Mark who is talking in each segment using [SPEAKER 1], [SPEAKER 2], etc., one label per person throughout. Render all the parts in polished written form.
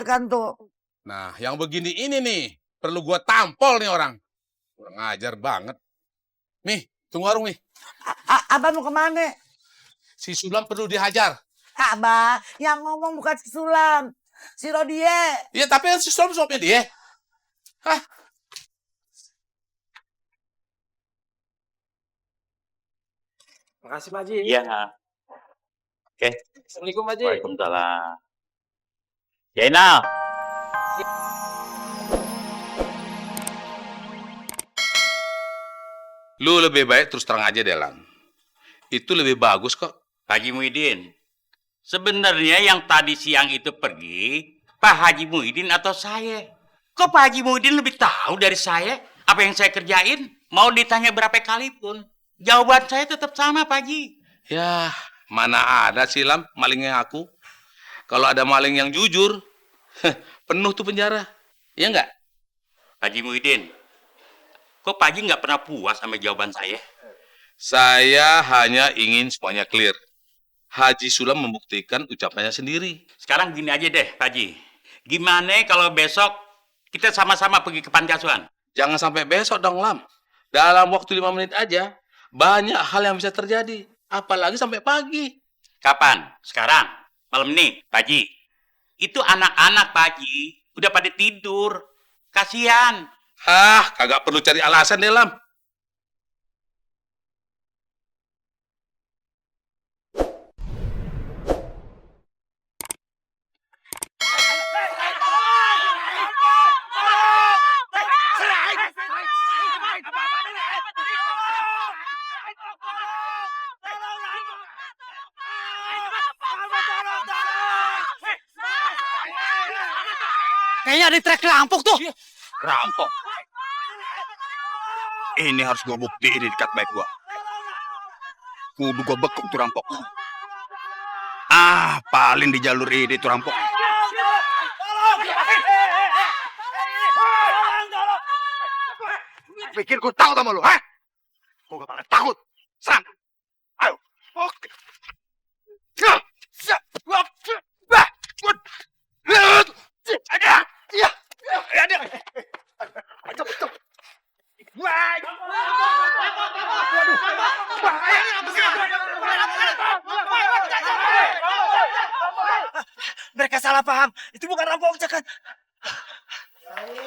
[SPEAKER 1] Kan tuh.
[SPEAKER 2] Nah, yang begini ini nih, perlu gua tampol nih orang. Kurang ajar banget. Nih, tunggu warung nih.
[SPEAKER 1] Abah mau kemana?
[SPEAKER 2] Si Sulam perlu dihajar.
[SPEAKER 1] Abah, yang ngomong bukan si Sulam. Si Rodie.
[SPEAKER 2] Iya, tapi si Sulam suapnya dia. Hah?
[SPEAKER 3] Makasih Pak Haji.
[SPEAKER 4] Iya. Oke.
[SPEAKER 3] Assalamualaikum Pak Haji.
[SPEAKER 4] Waalaikumsalam. Jainal.
[SPEAKER 2] Lu lebih baik terus terang aja deh, Lam. Itu lebih bagus kok.
[SPEAKER 4] Pak Haji Muhyiddin, sebenarnya yang tadi siang itu pergi Pak Haji Muhyiddin atau saya? Kok Pak Haji Muhyiddin lebih tahu dari saya apa yang saya kerjain? Mau ditanya berapa kali pun, jawaban saya tetap sama, Pak Haji.
[SPEAKER 2] Ya, mana ada sih, Lam, malingnya aku. Kalau ada maling yang jujur, penuh tuh penjara. Iya nggak?
[SPEAKER 4] Pak Haji Muhyiddin, kok Pak Haji nggak pernah puas sama jawaban saya?
[SPEAKER 2] Saya hanya ingin semuanya clear. Haji Sulam membuktikan ucapannya sendiri.
[SPEAKER 4] Sekarang gini aja deh, Pak Haji. Gimana kalau besok kita sama-sama pergi ke panti asuhan?
[SPEAKER 2] Jangan sampai besok dong, Lam. Dalam waktu 5 menit aja, banyak hal yang bisa terjadi. Apalagi sampai pagi.
[SPEAKER 4] Kapan? Sekarang? Malam ini, Pak Haji. Itu anak-anak, Pak Haji. Udah pada tidur. Kasihan.
[SPEAKER 2] Kagak perlu cari alasan deh, Lam.
[SPEAKER 3] Kayaknya ada trek rampok tuh.
[SPEAKER 5] Rampok. Ini harus gua buktiin di dekat baik gua. Kudu gua bekuk tuh rampok. Paling di jalur ini tuh rampok. Pikir gua tahu sama lu, ha? Gua gak bakal takut. Serang. Ayo. Oke.
[SPEAKER 3] Mereka salah paham. Itu bukan rampok, kan?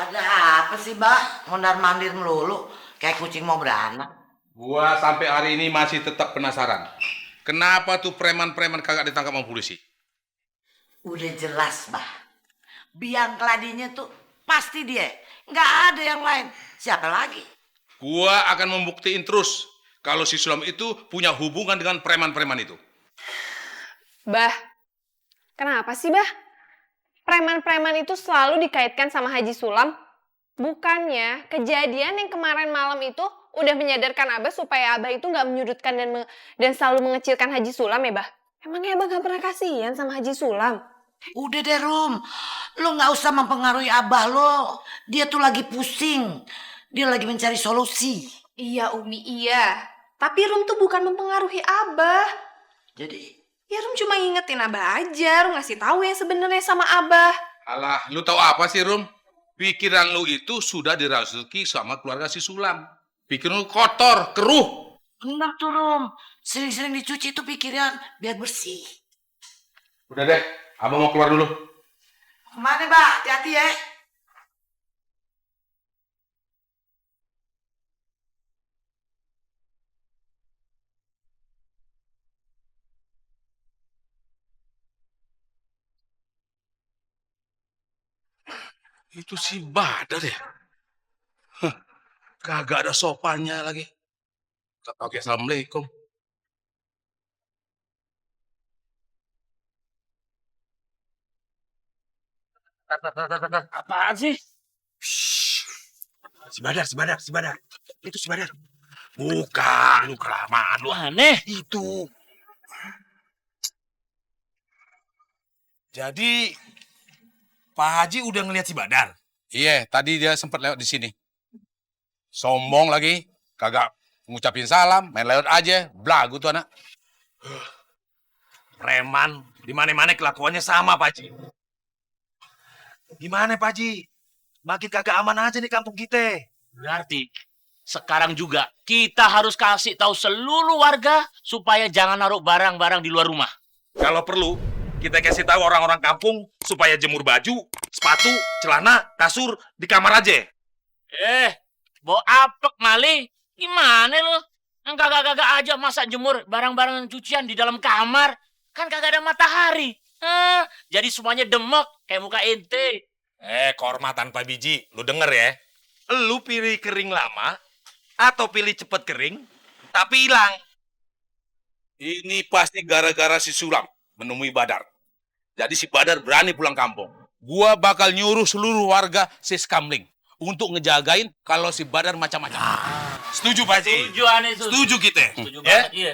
[SPEAKER 1] Ada apa sih, Bah? Mondar-mandir melulu. Kayak kucing mau beranak.
[SPEAKER 2] Gua sampai hari ini masih tetap penasaran. Kenapa tuh preman-preman kagak ditangkap sama polisi?
[SPEAKER 1] Udah jelas, Bah. Biang keladinya tuh pasti dia. Nggak ada yang lain. Siapa lagi?
[SPEAKER 2] Gua akan membuktiin terus kalau si Sulam itu punya hubungan dengan preman-preman itu.
[SPEAKER 6] Bah, kenapa sih, Bah? Preman-preman itu selalu dikaitkan sama Haji Sulam. Bukannya kejadian yang kemarin malam itu udah menyadarkan Abah supaya Abah itu nggak menyudutkan dan selalu mengecilkan Haji Sulam ya, Bah? Emangnya Abah nggak pernah kasihan sama Haji Sulam?
[SPEAKER 1] Udah deh, Rum. Lo nggak usah mempengaruhi Abah lo. Dia tuh lagi pusing. Dia lagi mencari solusi.
[SPEAKER 6] Iya, Umi, iya. Tapi Rum tuh bukan mempengaruhi Abah.
[SPEAKER 1] Jadi,
[SPEAKER 6] Ya Rum cuma ngingetin Abah aja, Rum ngasih tahu yang sebenarnya sama Abah.
[SPEAKER 2] Alah, lu tahu apa sih, Rum? Pikiran lu itu sudah dirasuki sama keluarga si Sulam. Pikiran lu kotor, keruh.
[SPEAKER 1] benar tuh, Rum. Sering-sering dicuci itu pikiran biar bersih.
[SPEAKER 2] Udah deh, abang mau keluar dulu.
[SPEAKER 1] Kemana, Mbak? Hati-hati ya.
[SPEAKER 2] Itu si Badar ya? Hah, kagak ada sopannya lagi. Oke, assalamualaikum.
[SPEAKER 3] Apaan sih?
[SPEAKER 5] Si Badar. Itu si Badar. Bukan, lu kelamaan lu.
[SPEAKER 3] Aneh.
[SPEAKER 5] Itu.
[SPEAKER 7] Jadi Pak Haji udah ngelihat si Badar?
[SPEAKER 2] Iya, tadi dia sempat lewat di sini. Sombong lagi, kagak ngucapin salam, main lewat aja, belagu tuh anak.
[SPEAKER 7] Preman, di mana-mana kelakuannya sama Pak Haji. Gimana Pak Haji? Makin kagak aman aja nih kampung kita.
[SPEAKER 8] Berarti sekarang juga kita harus kasih tahu seluruh warga supaya jangan naruh barang-barang di luar rumah.
[SPEAKER 2] Kalau perlu, kita kasih tahu orang-orang kampung supaya jemur baju, sepatu, celana, kasur di kamar aja.
[SPEAKER 8] Bawa apek mali. Gimana lo? Kagak aja masa jemur barang-barang cucian di dalam kamar. Kan kagak ada matahari. Jadi semuanya demek kayak muka ente.
[SPEAKER 2] Kehormatan Pak Biji, lu denger ya. Lu pilih kering lama atau pilih cepet kering tapi hilang. Ini pasti gara-gara si Sulam menemui Badar. Jadi si Badar berani pulang kampung. Gua bakal nyuruh seluruh warga Siskamling untuk ngejagain kalau si Badar macam-macam. Setuju Pak Haji?
[SPEAKER 8] Setuju aneh itu.
[SPEAKER 2] Setuju kita.
[SPEAKER 8] Setuju
[SPEAKER 2] Ya?
[SPEAKER 8] banget, iya.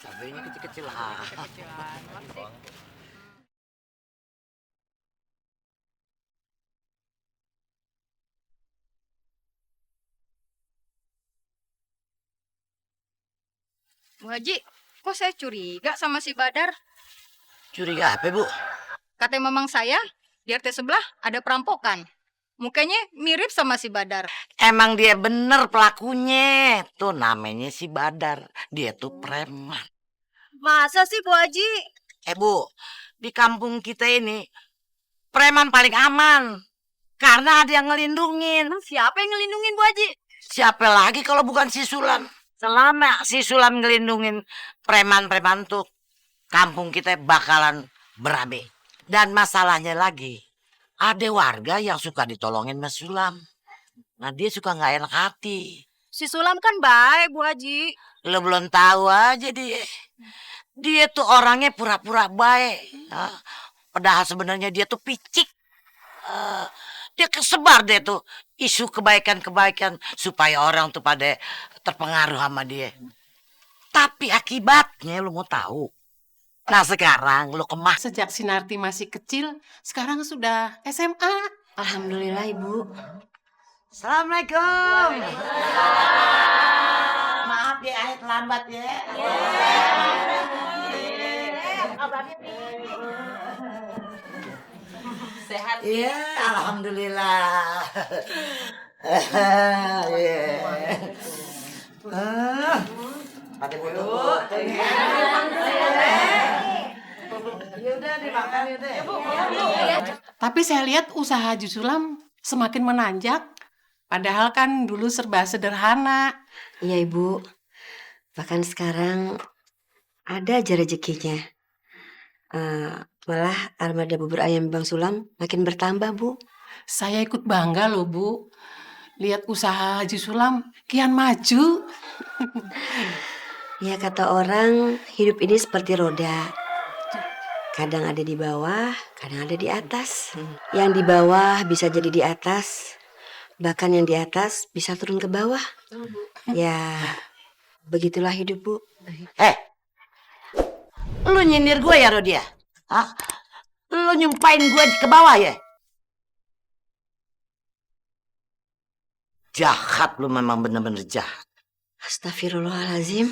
[SPEAKER 1] Cabenya kecil-kecil.
[SPEAKER 9] Bu Haji, kok saya curiga sama si Badar?
[SPEAKER 1] Curiga apa, Bu?
[SPEAKER 9] Kata mamang saya, di RT sebelah ada perampokan. Mukanya mirip sama si Badar.
[SPEAKER 1] Emang dia bener pelakunya. Tuh namanya si Badar. Dia tuh preman.
[SPEAKER 9] Masa sih Bu Haji?
[SPEAKER 1] Bu, di kampung kita ini preman paling aman. Karena ada yang ngelindungin.
[SPEAKER 9] Siapa yang ngelindungin Bu Haji?
[SPEAKER 1] Siapa lagi kalau bukan si Sulam? Selama si Sulam ngelindungin preman-preman tuh, kampung kita bakalan berabe. Dan masalahnya lagi, ada warga yang suka ditolongin Mas Sulam. Nah dia suka nggak enak hati.
[SPEAKER 9] Si Sulam kan baik Bu Haji.
[SPEAKER 1] Lo belum tahu aja dia. Dia tuh orangnya pura-pura baik. Padahal sebenarnya dia tuh picik. Dia kesebar deh tuh isu kebaikan-kebaikan supaya orang tuh pada terpengaruh sama dia. Tapi akibatnya lo mau tahu. Nah sekarang lo kemas.
[SPEAKER 10] Sejak Sinarti masih kecil, sekarang sudah SMA.
[SPEAKER 9] Alhamdulillah Ibu.
[SPEAKER 1] Assalamualaikum. Maaf ya, Ayah terlambat ya. Sehat ya, alhamdulillah. Pada butuh. Ya udah dimakan ya deh.
[SPEAKER 10] Tapi saya lihat usaha Haji Sulam semakin menanjak. Padahal kan dulu serba sederhana.
[SPEAKER 11] Iya Ibu, bahkan sekarang ada aja rezekinya. Malah armada bubur ayam Bang Sulam makin bertambah Bu.
[SPEAKER 10] Saya ikut bangga loh Bu. Lihat usaha Haji Sulam kian maju.
[SPEAKER 11] Ya kata orang hidup ini seperti roda. Kadang ada di bawah, kadang ada di atas. Yang di bawah bisa jadi di atas. Bahkan yang di atas bisa turun ke bawah. Ya, begitulah hidup Bu.
[SPEAKER 1] Lu nyindir gue ya Rodia? Hah? Lu nyumpain gue ke bawah ya? Jahat lu, memang bener-bener jahat.
[SPEAKER 11] Astagfirullahaladzim.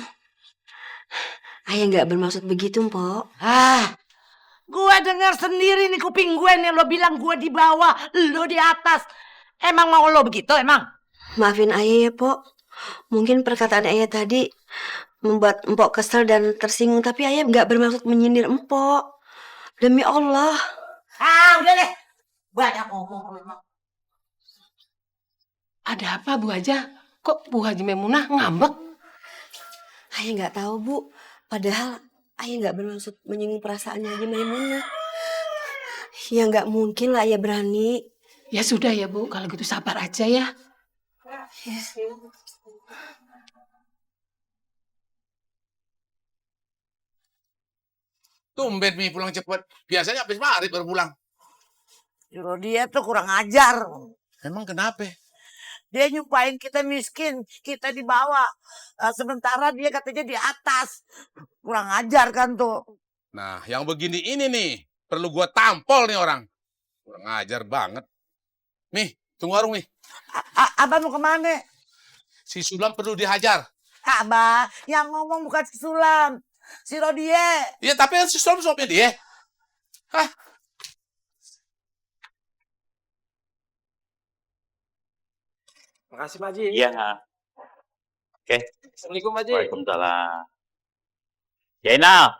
[SPEAKER 11] Ayah nggak bermaksud begitu, Mpok.
[SPEAKER 1] Gue dengar sendiri nih kuping gue nih, lo bilang gue di bawah, lo di atas. Emang mau lo begitu emang?
[SPEAKER 11] Maafin ayah ya, Pok. Mungkin perkataan ayah tadi membuat Mpok kesel dan tersinggung, tapi ayah nggak bermaksud menyindir Mpok. Demi Allah.
[SPEAKER 1] Udah deh. Banyak ngomong memang.
[SPEAKER 10] Ada apa Bu Haja? Kok Bu Haji Maimunah ngambek?
[SPEAKER 11] Ayah nggak tahu Bu. Padahal ayah nggak bermaksud menyinggung perasaannya Haji Maimunah. Ya nggak mungkin lah ayah berani.
[SPEAKER 10] Ya sudah ya Bu, kalau gitu sabar aja ya.
[SPEAKER 7] Tumben Mi pulang cepet. Biasanya habis maghrib baru pulang.
[SPEAKER 1] Dia tuh kurang ajar.
[SPEAKER 7] Emang kenapa?
[SPEAKER 1] Dia nyumpain kita miskin, kita di bawah. Sementara dia katanya di atas. Kurang ajar kan tuh.
[SPEAKER 7] Nah, yang begini ini nih, perlu gua tampol nih orang. Kurang ajar banget. Mi, tunggu warung Mi.
[SPEAKER 1] Abah mau kemana?
[SPEAKER 7] Si Sulam perlu dihajar.
[SPEAKER 1] Abah, yang ngomong bukan si Sulam. Si Rodie.
[SPEAKER 7] Iya, tapi si Sulam suapnya dia. Hah?
[SPEAKER 3] Makasih Pak Haji.
[SPEAKER 4] Iya. Oke.
[SPEAKER 3] Assalamualaikum Pak Haji.
[SPEAKER 4] Waalaikumsalam. Jainal,